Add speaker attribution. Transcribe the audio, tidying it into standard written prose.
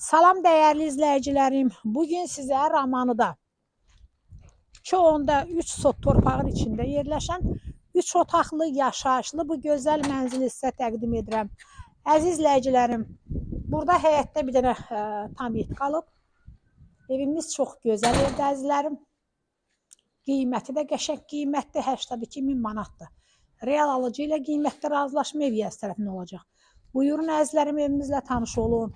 Speaker 1: Salam dəyərli izləyicilərim. Bugün sizə Ramanıda 2.3 sot torpağın içində yerləşən 3 otaqlı yaşayışlı bu gözəl mənzili sizə təqdim edirəm. Əziz izləyicilərim, burada həyətdə bir dənə tam yet qalıb. Evimiz çox gözəl evdə əzizlərim. Qiyməti də qəşəng qiymətdir, 82.000 manatdır. Real alıcı ilə qiymətdə razılaşma ev tərəfindən olacaq. Buyurun əzizlərim, evimizlə tanış olun.